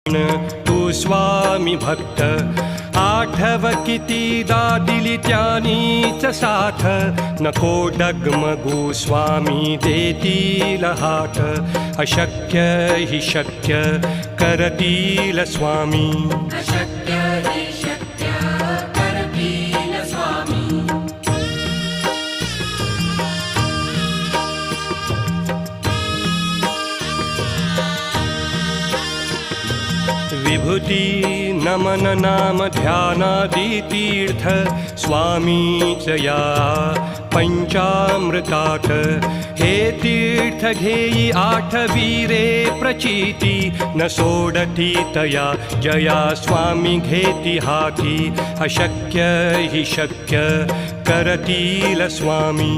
तू स्वामी भक्त आठव कितीदा दिली त्यानीच साथ नको डगमगू स्वामी देतील हात अशक्य हि शक्य करतील स्वामी अशक्य हि शक्य करतील स्वामी विभूती नमन नाम ध्यानादि तीर्थ स्वामीच या पंचामृतात हे तीर्थ घेई आठवीरे प्रचिती न सोडती तया जया स्वामी घेती हाती अशक्य हि शक्य करतील स्वामी